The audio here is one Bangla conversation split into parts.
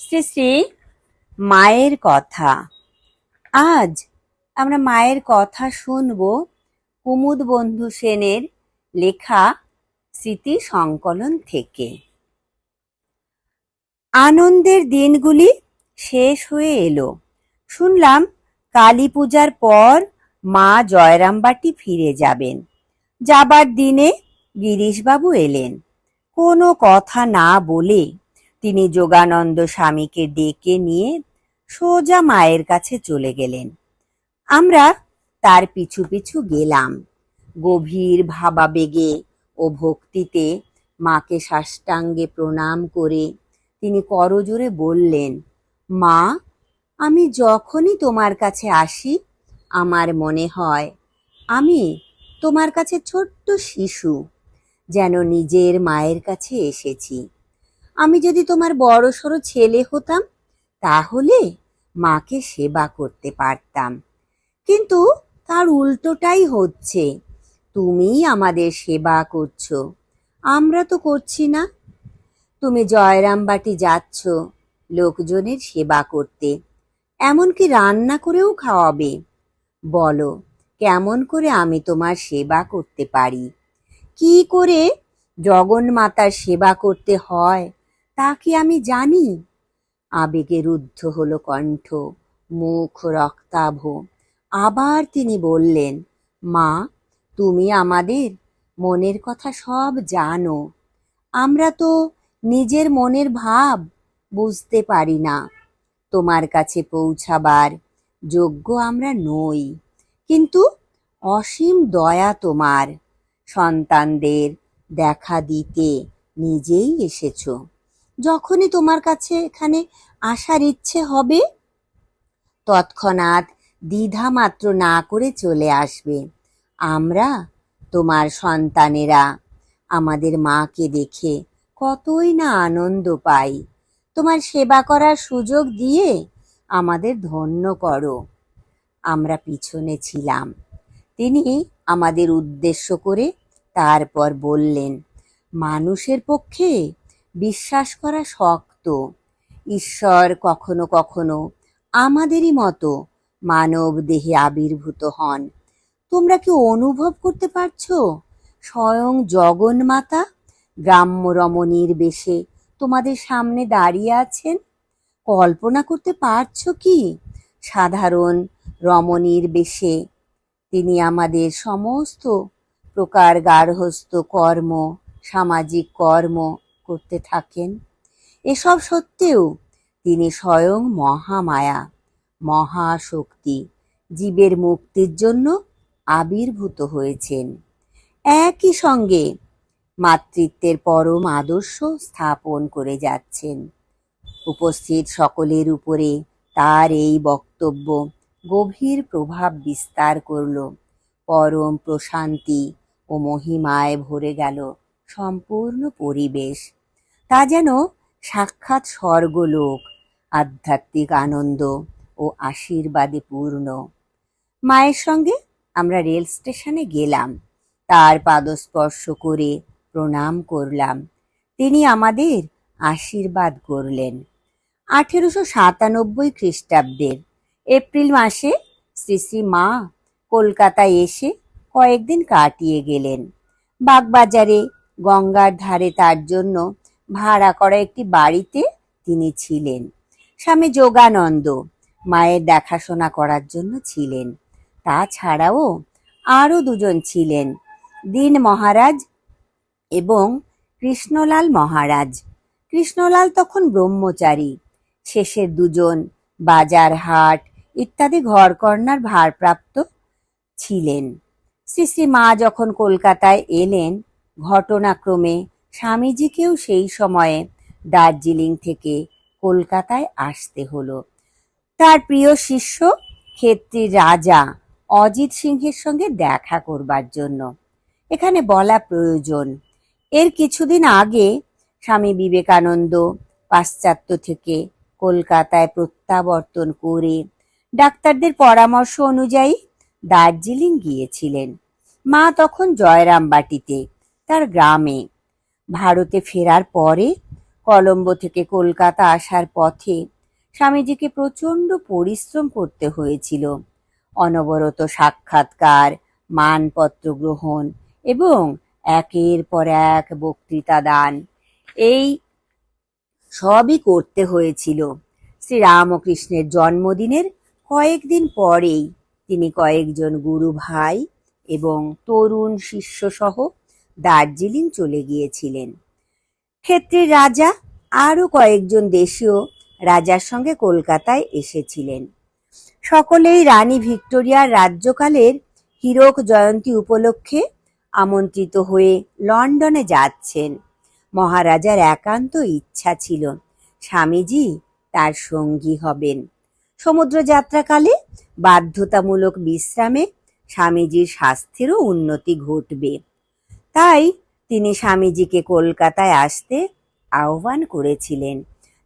শ্রী শ্রী মায়ের কথা। আজ আমরা মায়ের কথা শুনব কুমুদ বন্ধু সেনের লেখা স্মৃতি সংকলন থেকে। আনন্দের দিনগুলি শেষ হয়ে এলো। শুনলাম কালী পূজার পর মা জয়রামবাটি ফিরে যাবেন। যাবার দিনে গিরিশবাবু এলেন। কোনো কথা না বলে তিনি যোগানন্দ স্বামীকে ডেকে নিয়ে সোজা মায়ের কাছে চলে গেলেন। আমরা তার পিছু পিছু গেলাম। গভীর ভাবাবেগে ও ভক্তিতে মাকে সাষ্টাঙ্গে প্রণাম করে তিনি করজোরে বললেন, মা, আমি যখনই তোমার কাছে আসি আমার মনে হয় আমি তোমার কাছে ছোট্ট শিশু, যেন নিজের মায়ের কাছে এসেছি। আমি যদি তোমার বড়সড় ছেলে হতাম তাহলে মাকে সেবা করতে পারতাম, কিন্তু তার উল্টোটাই হচ্ছে। তুমিই আমাদের সেবা করছো, আমরা তো করছি না। তুমি জয়রামবাটি যাচ্ছ লোকজনের সেবা করতে, এমনকি রান্না করেও খাওয়াবে। বলো, কেমন করে আমি তোমার সেবা করতে পারি? কি করে জগন্মাতার সেবা করতে হয় তা কি আমি জানি? আবেগে রুদ্ধ হলো কণ্ঠ, মুখ রক্তাভ। আবার তিনি বললেন, মা, তুমি আমাদের মনের কথা সব জানো। আমরা তো নিজের মনের ভাব বুঝতে পারি না। তোমার কাছে পৌঁছাবার যোগ্য আমরা নই, কিন্তু অসীম দয়া তোমার। সন্তানদের দেখা দিতে নিজেই এসেছো। যখনই তোমার কাছে এখানে আসার ইচ্ছে হবে তৎক্ষণাৎ দ্বিধা মাত্র না করে চলে আসবে। আমরা তোমার সন্তানেরা আমাদের মাকে দেখে কতই না আনন্দ পাই। তোমার সেবা করার সুযোগ দিয়ে আমাদের ধন্য করো। আমরা পিছনে ছিলাম। তিনি আমাদের উদ্দেশ্য করে তারপর বললেন, মানুষের পক্ষে বিশ্বাস করা শক্ত। ঈশ্বর কখনো কখনো আমাদেরই মতো মানব দেহে আবির্ভূত হন। তোমরা কি অনুভব করতে পারছো স্বয়ং জগন্মাতা গ্রাম্য রমণীর বেশে তোমাদের সামনে দাঁড়িয়ে আছেন? কল্পনা করতে পারছো কি সাধারণ রমণীর বেশে তিনি আমাদের সমস্ত প্রকার গার্হস্থ্য কর্ম, সামাজিক কর্ম করতে থাকেন? এসব সত্ত্বেও তিনি স্বয়ং মহামায়া, মহাশক্তি, জীবের মুক্তির জন্য আবির্ভূত হয়েছেন। একই সঙ্গে মাতৃত্বের পরম আদর্শ স্থাপন করে যাচ্ছেন। উপস্থিত সকলের উপরে তার এই বক্তব্য গভীর প্রভাব বিস্তার করল। পরম প্রশান্তি ও মহিমায় ভরে গেল সম্পূর্ণ পরিবেশ। তা যেন সাক্ষাৎ স্বর্গলোক, আধ্যাত্মিক আনন্দ ও আশীর্বাদে পূর্ণ। মায়ের সঙ্গে আমরা রেল স্টেশনে গেলাম। তার পাদস্পর্শ করে প্রণাম করলাম। তিনি আমাদের আশীর্বাদ করলেন। 1897 খ্রিস্টাব্দের এপ্রিল মাসে শ্রী শ্রী মা কলকাতায় এসে কয়েকদিন কাটিয়ে গেলেন। বাগবাজারে গঙ্গার ধারে তার জন্য ভাড়া করা একটি বাড়িতে তিনি ছিলেন। স্বামী যোগানন্দ মায়ের দেখাশোনা করার জন্য ছিলেন। তাছাড়াও আরও দুজন ছিলেন, দীন মহারাজ এবং কৃষ্ণলাল মহারাজ। কৃষ্ণলাল তখন ব্রহ্মচারী। শেষের দুজন বাজার হাট ইত্যাদি ঘরকন্নার ভারপ্রাপ্ত ছিলেন। শ্রী শ্রী মা যখন কলকাতায় এলেন, ঘটনাক্রমে স্বামীজিকেও সেই সময়ে দার্জিলিং থেকে কলকাতায় আসতে হলো তার প্রিয় শিষ্য ক্ষেত্রীর রাজা অজিত সিংহের সঙ্গে দেখা করবার জন্য। এখানে বলা প্রয়োজন, এর কিছুদিন আগে স্বামী বিবেকানন্দ পাশ্চাত্য থেকে কলকাতায় প্রত্যাবর্তন করে ডাক্তারদের পরামর্শ অনুযায়ী দার্জিলিং গিয়েছিলেন। মা তখন জয়রামবাটিতে, তার গ্রামে। ভারতে ফেরার পরে কলম্বো থেকে কলকাতা আসার পথে স্বামীজিকে প্রচণ্ড পরিশ্রম করতে হয়েছিল। অনবরত সাক্ষাৎকার, মানপত্র গ্রহণ এবং একের পর এক বক্তৃতা দান, এই সবই করতে হয়েছিল। শ্রীরামকৃষ্ণের জন্মদিনের কয়েকদিন পরেই তিনি কয়েকজন গুরু ভাই এবং তরুণ শিষ্যসহ দার্জিলিং চলে গিয়েছিলেন। ক্ষেত্রের রাজা আরও কয়েকজন দেশীয় রাজার সঙ্গে কলকাতায় এসেছিলেন। সকলেই রানী ভিক্টোরিয়ার রাজ্যকালের হীরক জয়ন্তী উপলক্ষে আমন্ত্রিত হয়ে লন্ডনে যাচ্ছেন। মহারাজার একান্ত ইচ্ছা ছিল স্বামীজি তার সঙ্গী হবেন। সমুদ্রযাত্রাকালে বাধ্যতামূলক বিশ্রামে স্বামীজির স্বাস্থ্যেরও উন্নতি ঘটবে। তাই তিনি স্বামীজিকে কলকাতায় আসতে আহ্বান করেছিলেন,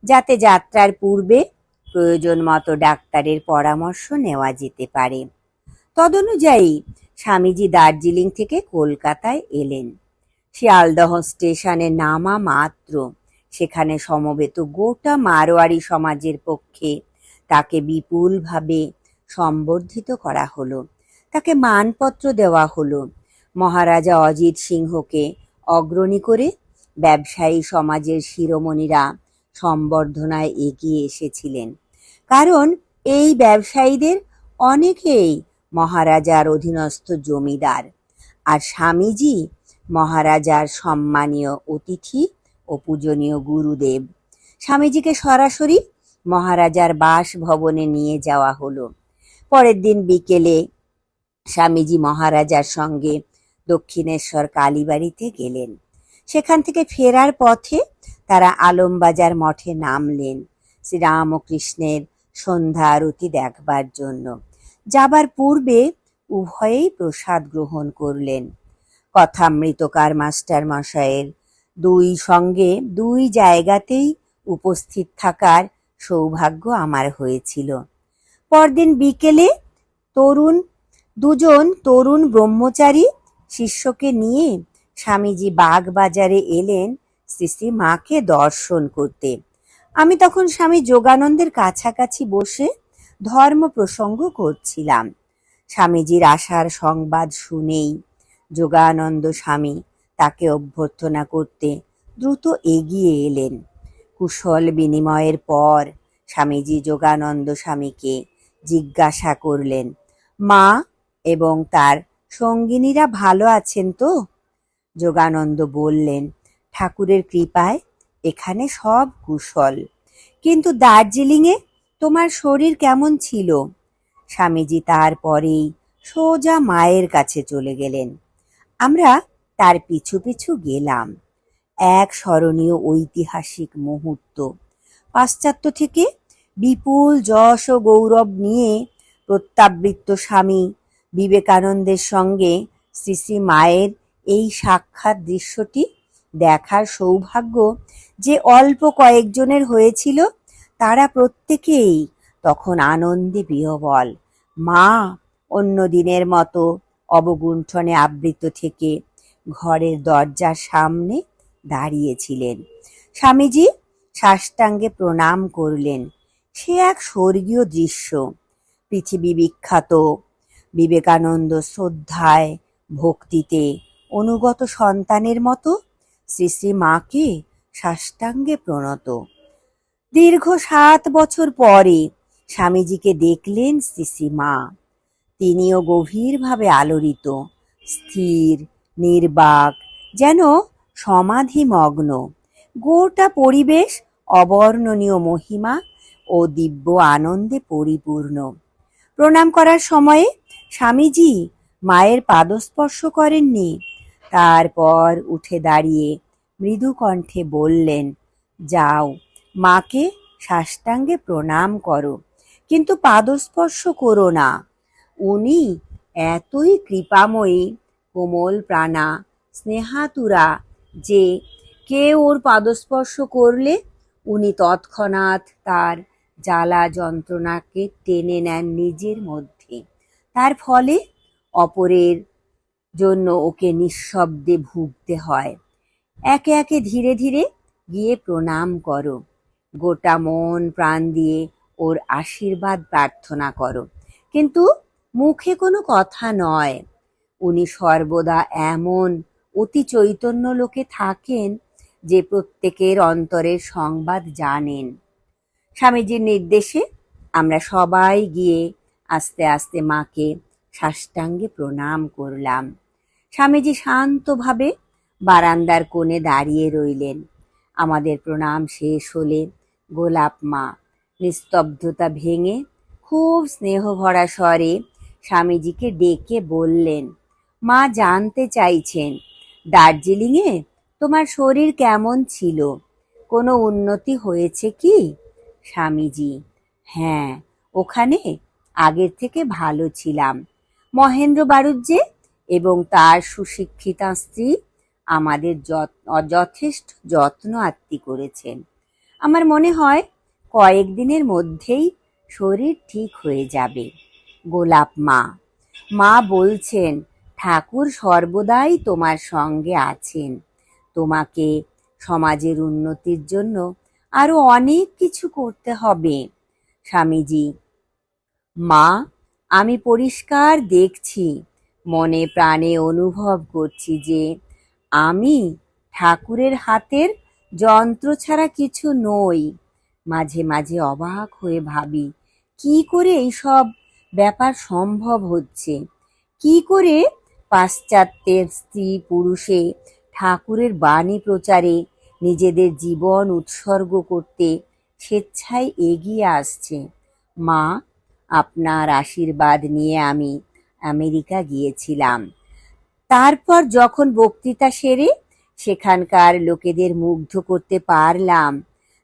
যাতে যাত্রার পূর্বে প্রয়োজন মতো ডাক্তারের পরামর্শ নেওয়া যেতে পারে। তদনুযায়ী স্বামীজি দার্জিলিং থেকে কলকাতায় এলেন। শিয়ালদহ স্টেশনে নামা মাত্র সেখানে সমবেত গোটা মারোয়ারি সমাজের পক্ষে তাকে বিপুলভাবে সম্বর্ধিত করা হলো। তাকে মানপত্র দেওয়া হলো। মহারাজা অজিত সিংহকে অগ্রণী করে ব্যবসায়ী সমাজের শিরোমণিরা সম্বর্ধনায় এগিয়ে এসেছিলেন, কারণ এই ব্যবসায়ীদের অনেকেই মহারাজার অধীনস্থ জমিদার, আর স্বামীজি মহারাজার সম্মানীয় অতিথি ও পূজনীয় গুরুদেব। স্বামীজিকে সরাসরি মহারাজার বাসভবনে নিয়ে যাওয়া হলো। পরের দিন বিকেলে স্বামীজি মহারাজার সঙ্গে দক্ষিণেশ্বর কালীবাড়িতে গেলেন। সেখান থেকে ফেরার পথে তারা আলমবাজার মঠে নামলেন শ্রীরামকৃষ্ণের সন্ধ্যা আরতি দেখবার জন্য। যাবার পূর্বে উভয়েই প্রসাদ গ্রহণ করলেন। কথামৃতকার মাস্টার মশাইয়ের সঙ্গে দুই জায়গাতেই উপস্থিত থাকার সৌভাগ্য আমার হয়েছিল। পরদিন বিকেলে দুজন তরুণ ব্রহ্মচারী শিষ্যকে নিয়ে স্বামীজি বাগবাজারে এলেন শ্রী শ্রী মাকে দর্শন করতে। আমি তখন স্বামী যোগানন্দের কাছাকাছি বসে ধর্ম প্রসঙ্গ করছিলাম। স্বামীজির আসার সংবাদ শুনেই যোগানন্দ স্বামী তাকে অভ্যর্থনা করতে দ্রুত এগিয়ে এলেন। কুশল বিনিময়ের পর স্বামীজি যোগানন্দ স্বামীকে জিজ্ঞাসা করলেন, মা এবং তার সঙ্গিনীরা ভালো আছেন তো? যোগানন্দ বললেন, ঠাকুরের কৃপায় এখানে সব কুশল, কিন্তু দার্জিলিংয়ে তোমার শরীর কেমন ছিল? স্বামীজি তারপরেই সোজা মায়ের কাছে চলে গেলেন। আমরা তার পিছু পিছু গেলাম। এক স্মরণীয় ঐতিহাসিক মুহূর্ত। পাশ্চাত্য থেকে বিপুল যশ ও গৌরব নিয়ে প্রত্যাবৃত্ত স্বামী বিবেকানন্দের সঙ্গে শ্রী শ্রী মায়ের এই সাক্ষাৎ দৃশ্যটি দেখার সৌভাগ্য যে অল্প কয়েকজনের হয়েছিল, তারা প্রত্যেকেই তখন আনন্দে বিহ্বল। মা অন্য দিনের মতো অবগুণ্ঠনে আবৃত থেকে ঘরের দরজার সামনে দাঁড়িয়েছিলেন। স্বামীজি সাষ্টাঙ্গে প্রণাম করলেন। সে এক স্বর্গীয় দৃশ্য। পৃথিবী বিখ্যাত বিবেকানন্দ শ্রদ্ধায় ভক্তিতে অনুগত সন্তানের মতো শ্রী শ্রী মাকে সাষ্টাঙ্গে প্রণত। দীর্ঘ 7 বছর পরে স্বামীজিকে দেখলেন শ্রী শ্রী মা। তিনিও গভীরভাবে আলোড়িত, স্থির, নির্বাক, যেন সমাধিমগ্ন। গোটা পরিবেশ অবর্ণনীয় মহিমা ও দিব্য আনন্দে পরিপূর্ণ। প্রণাম করার সময়ে স্বামীজি মায়ের পাদস্পর্শ করেননি। তারপর উঠে দাঁড়িয়ে মৃদু কণ্ঠে বললেন, যাও মাকে সাষ্টাঙ্গে প্রণাম করো, কিন্তু পাদস্পর্শ করো না। উনি এতই কৃপাময়ী, কোমল প্রাণা, স্নেহাতুরা যে কেউ ওর পাদস্পর্শ করলে উনি তৎক্ষণাৎ তার জ্বালা যন্ত্রণাকে টেনে নেন নিজের মধ্যে। তার ফলে অপরের জন্য ওকে নিঃশব্দে ভুগতে হয়। একে একে ধীরে ধীরে গিয়ে প্রণাম করো, গোটা মন প্রাণ দিয়ে ওর আশীর্বাদ প্রার্থনা করো, কিন্তু মুখে কোনো কথা নয়। উনি সর্বদা এমন অতি চৈতন্য লোকে থাকেন যে প্রত্যেকের অন্তরের সংবাদ জানেন। স্বামীজির নির্দেশে আমরা সবাই গিয়ে আস্তে আস্তে মাকে সাষ্টাঙ্গে প্রণাম করলাম। স্বামীজি শান্তভাবে বারান্দার কোণে দাঁড়িয়ে রইলেন। আমাদের প্রণাম শেষ হলে গোলাপ মা নিস্তব্ধতা ভেঙে খুব স্নেহভরা স্বরে স্বামীজিকে ডেকে বললেন, মা জানতে চাইছেন দার্জিলিংয়ে তোমার শরীর কেমন ছিল, কোনো উন্নতি হয়েছে কি? স্বামীজি: হ্যাঁ, ওখানে আগের থেকে ভালো ছিলাম। মহেন্দ্র বাড়ুজ্যে এবং তার সুশিক্ষিতা স্ত্রী আমাদের যথেষ্ট যত্ন আত্তি করেছেন। আমার মনে হয় কয়েকদিনের মধ্যেই শরীর ঠিক হয়ে যাবে। গোলাপ মা: মা বলছেন ঠাকুর সর্বদাই তোমার সঙ্গে আছেন, তোমাকে সমাজের উন্নতির জন্য আরো অনেক কিছু করতে হবে। স্বামীজি: মা, আমি পরিষ্কার দেখছি, মনে প্রাণে অনুভব করছি যে আমি ঠাকুরের হাতের যন্ত্র ছাড়া কিছু নই। মাঝে মাঝে অবাক হয়ে ভাবি, কি করে এইসব ব্যাপার সম্ভব হচ্ছে, কি করে পাশ্চাত্যের স্ত্রী পুরুষে ঠাকুরের বাণী প্রচারে নিজেদের জীবন উৎসর্গ করতে স্বেচ্ছায় এগিয়ে আসছে। মা, আপনার আশীর্বাদ নিয়ে আমি আমেরিকা গিয়েছিলাম। তারপর যখন বক্তৃতা সেরে সেখানকার লোকেদের মুগ্ধ করতে পারলাম,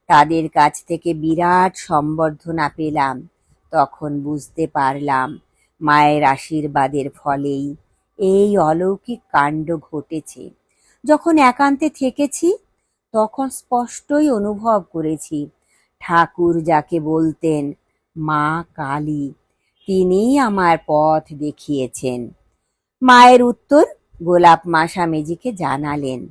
তাদের কাছ থেকে বিরাট সম্বর্ধনা পেলাম, তখন বুঝতে পারলাম মায়ের আশীর্বাদের ফলেই এই অলৌকিক কাণ্ড ঘটেছে। যখন একান্তে থেকেছি তখন স্পষ্টই অনুভব করেছি ঠাকুর যাকে বলতেন মা কালী, তিনিই আমার পথ দেখিয়েছেন। মায়ের উত্তর গোলাপ মা স্বামীজিকে জানালেন,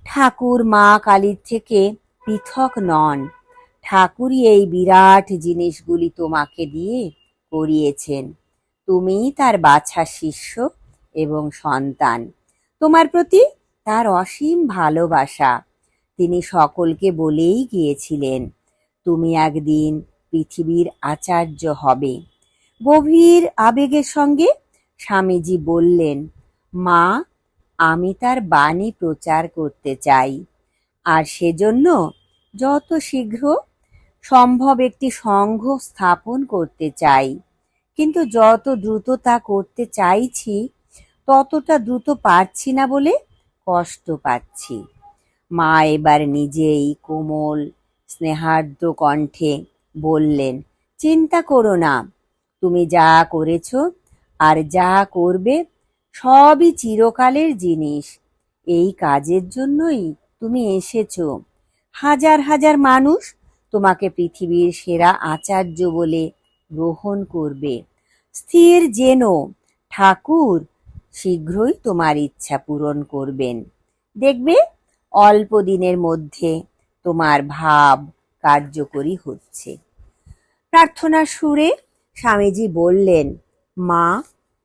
ঠাকুর মা কালীর থেকে পৃথক নন, ঠাকুরই এই বিরাট জিনিসগুলি তোমাকে দিয়ে করিয়েছেন। তুমিই তার বাছা শিষ্য এবং সন্তান। তোমার প্রতি তার অসীম ভালোবাসা। তিনি সকলকে বলেই গিয়েছিলেন, তুমি একদিন পৃথিবীর আচার্য হবে। গভীর আবেগের সঙ্গে স্বামীজি বললেন, মা, আমি তার বাণী প্রচার করতে চাই, আর সেজন্য যত শীঘ্র সম্ভব একটি সংঘ স্থাপন করতে চাই, কিন্তু যত দ্রুত তা করতে চাইছি ততটা দ্রুত পারছি না বলে কষ্ট পাচ্ছি। মা এবার নিজেই কোমল স্নেহার্দ্র কণ্ঠে বললেন, চিন্তা করো না, তুমি যা করেছ আর যা করবে সবই চিরকালের জিনিস। এই কাজের জন্যই তুমি এসেছো। হাজার হাজার মানুষ তোমাকে পৃথিবীর সেরা আচার্য বলে গ্রহণ করবে। স্থির যেন ঠাকুর শীঘ্রই তোমার ইচ্ছা পূরণ করবেন। দেখবে অল্প দিনের মধ্যে তোমার ভাব কার্যকরী হচ্ছে। প্রার্থনার সুরে স্বামীজি বললেন, মা,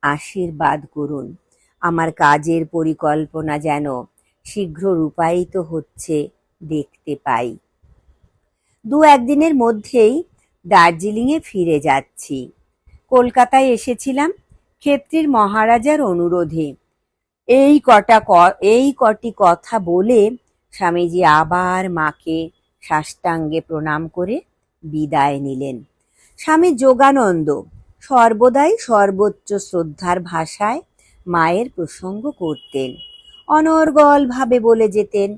আশীর্বাদ করুন, আমার কাজের পরিকল্পনা যেন শীঘ্র রূপায়িত হচ্ছে দেখতে পাই। দু একদিনের মধ্যেই দার্জিলিংয়ে ফিরে যাচ্ছি। কলকাতায় এসেছিলাম ক্ষেত্রীর মহারাজার অনুরোধে। এই কটি কথা বলে স্বামীজি আবার মাকে সাষ্টাঙ্গে প্রণাম করে বিদায় নিলেন। স্বামী যোগানন্দ সর্বদাই সর্বোচ্চ শ্রদ্ধার ভাষায় মায়ের প্রসঙ্গ করতেন। অনর্গল ভাবে বলে যেতেন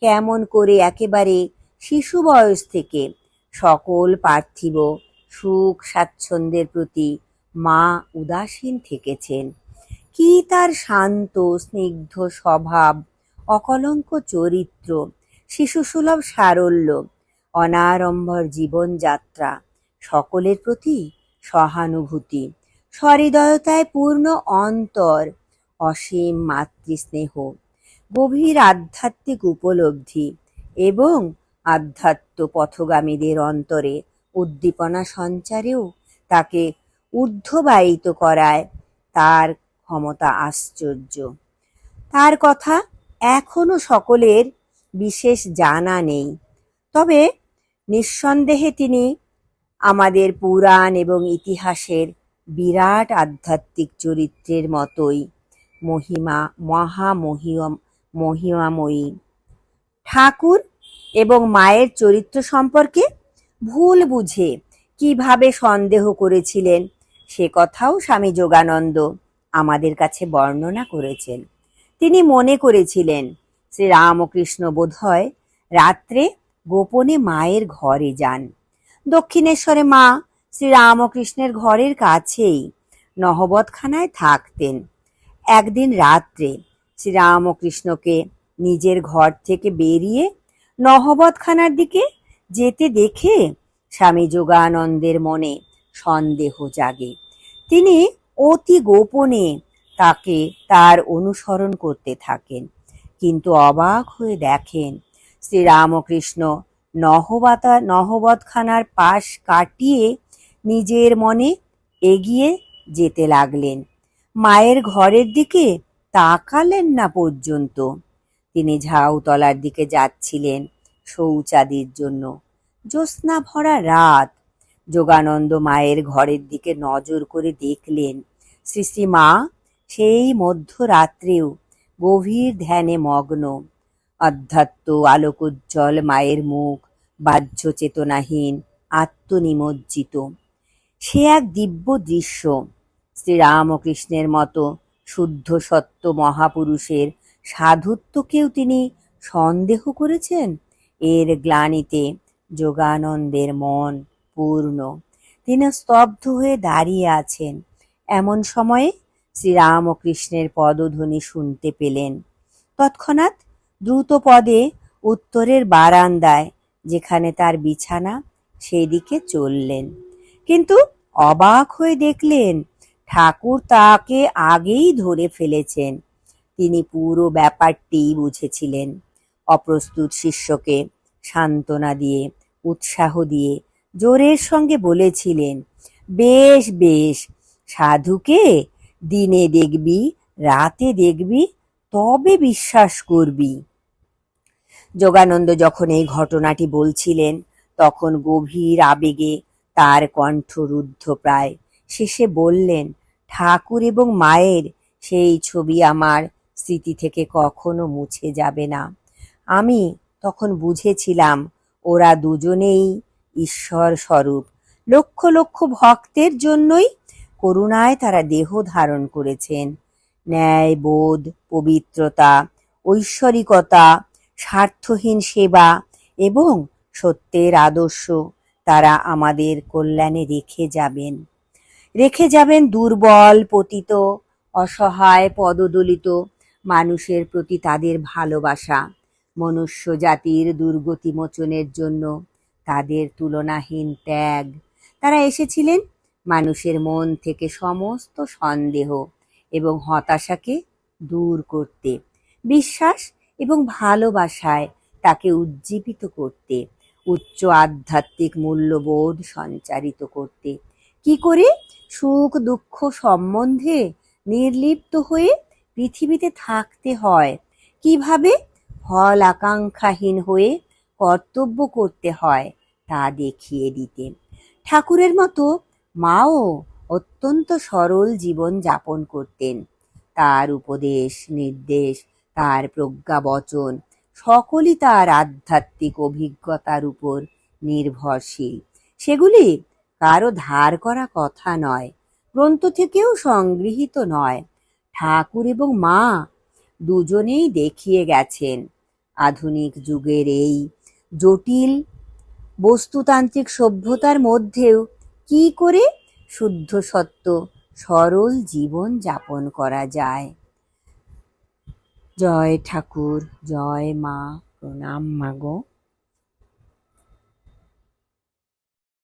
কেমন করে একেবারে শিশু বয়স থেকে সকল পার্থিব সুখ স্বাচ্ছন্দ্যের প্রতি মা উদাসীন থেকেছেন। কি তার শান্ত স্নিগ্ধ স্বভাব, অকলঙ্ক চরিত্র, শিশুসুলভ সারল্য, অনাড়ম্বর জীবনযাত্রা, সকলের প্রতি সহানুভূতি, সহৃদয়তায় পূর্ণ অন্তর, অসীম মাতৃস্নেহ, গভীর আধ্যাত্মিক উপলব্ধি, এবং আধ্যাত্ম পথগামীদের অন্তরে উদ্দীপনা সঞ্চারেও তাকে ঊর্ধ্ববাহিত করায় তার ক্ষমতা আশ্চর্য। তার কথা এখনো সকলের বিশেষ জানা নেই, তবে নিঃসন্দেহে তিনি আমাদের পুরাণ এবং ইতিহাসের বিরাট আধ্যাত্মিক চরিত্রের মতোই মহিমাময়ী। ঠাকুর এবং মায়ের চরিত্র সম্পর্কে ভুল বুঝে কিভাবে সন্দেহ করেছিলেন সে কথাও স্বামী যোগানন্দ আমাদের কাছে বর্ণনা করেছেন। তিনি মনে করেছিলেন শ্রীরামকৃষ্ণ বোধহয় রাত্রে গোপনে মায়ের ঘরে যান। দক্ষিণেশ্বরে মা শ্রীরামকৃষ্ণের ঘরের কাছেই নহবতখানায় থাকতেন। একদিন রাত্রে শ্রীরামকৃষ্ণকে নিজের ঘর থেকে বেরিয়ে নহবতখানার দিকে যেতে দেখে স্বামী যোগানন্দের মনে সন্দেহ জাগে। তিনি অতি গোপনে তার অনুসরণ করতে থাকেন, কিন্তু অবাক হয়ে দেখেন শ্রীরামকৃষ্ণ নহবতখানার পাশ কাটিয়ে নিজের মনে এগিয়ে যেতে লাগলেন। মায়ের ঘরের দিকে তাকালেন না পর্যন্ত। তিনি ঝাউতলার দিকে যাচ্ছিলেন শৌচাদির জন্য। জ্যোৎস্না ভরা রাত। যোগানন্দ মায়ের ঘরের দিকে নজর করে দেখলেন শ্রী মা সেই মধ্যরাত্রেও গভীর ধ্যানে মগ্ন। অধ্যাত্ম আলোকোজ্জ্বল মায়ের মুখ বাহ্য চেতনাহীন, আত্মনিমজ্জিত। সে এক দিব্য দৃশ্য। শ্রীরামকৃষ্ণের মতো শুদ্ধ সত্য মহাপুরুষের সাধুত্বকেও তিনি সন্দেহ করেছেন। এর গ্লানিতে যোগানন্দের মন পূর্ণ। তিনি স্তব্ধ হয়ে দাঁড়িয়ে আছেন। এমন সময়ে শ্রীরামকৃষ্ণের পদধ্বনি শুনতে পেলেন। তৎক্ষণাৎ দ্রুত পদে উত্তরের বারান্দায়, যেখানে তার বিছানা, সেদিকে চললেন। কিন্তু অবাক হয়ে দেখলেন ঠাকুর তাকে আগেই ধরে ফেলেছেন। তিনি পুরো ব্যাপারটি বুঝেছিলেন। অপ্রস্তুত শিষ্যকে সান্ত্বনা দিয়ে, উৎসাহ দিয়ে জোরের সঙ্গে বলেছিলেন, বেশ বেশ, সাধুকে দিনে দেখবি, রাতে দেখবি, তবে বিশ্বাস করবি। যোগানন্দ যখন এই ঘটনাটি বলছিলেন তখন গভীর আবেগে তার কণ্ঠ রুদ্ধ প্রায়। শেষে বললেন, ঠাকুর এবং মায়ের সেই ছবি আমার স্মৃতি থেকে কখনো মুছে যাবে না। আমি তখন বুঝেছিলাম ওরা দুজনেই ঈশ্বর স্বরূপ। লক্ষ লক্ষ ভক্তের জন্যই করুণায় তারা দেহ ধারণ করেছেন। ন্যায় বোধ, পবিত্রতা, ঐশ্বরিকতা, স্বার্থহীন সেবা এবং সত্যের আদর্শ তারা আমাদের কল্যাণে রেখে যাবেন দুর্বল, পতিত, অসহায়, পদদলিত মানুষের প্রতি তাদের ভালোবাসা, মনুষ্য জাতির দুর্গতি মোচনের জন্য তাদের তুলনাহীন ত্যাগ। তারা এসেছিলেন মানুষের মন থেকে সমস্ত সন্দেহ এবং হতাশাকে দূর করতে, বিশ্বাস এবং ভালোবাসায় তাকে উজ্জীবিত করতে, উচ্চ আধ্যাত্মিক মূল্যবোধ সঞ্চারিত করতে। কি করে সুখ দুঃখ সম্বন্ধে নির্লিপ্ত হয়ে পৃথিবীতে থাকতে হয়, কিভাবে ফল আকাঙ্ক্ষাহীন হয়ে কর্তব্য করতে হয় তা দেখিয়ে দিতে। ঠাকুরের মতো মাও অত্যন্ত সরল জীবন যাপন করতেন। তার উপদেশ, নির্দেশ, তার প্রজ্ঞাবচন সকলই তার আধ্যাত্মিক অভিজ্ঞতার উপর নির্ভরশীল। সেগুলি কারো ধার করা কথা নয়, গ্রন্থ থেকেও সংগৃহীত নয়। ঠাকুর এবং মা দুজনেই দেখিয়ে গেছেন আধুনিক যুগের এই জটিল বস্তুতান্ত্রিক সভ্যতার মধ্যেও কি করে শুদ্ধ সত্য সরল জীবন যাপন করা যায়। জয় ঠাকুর, জয় মা, প্রণাম মাগো।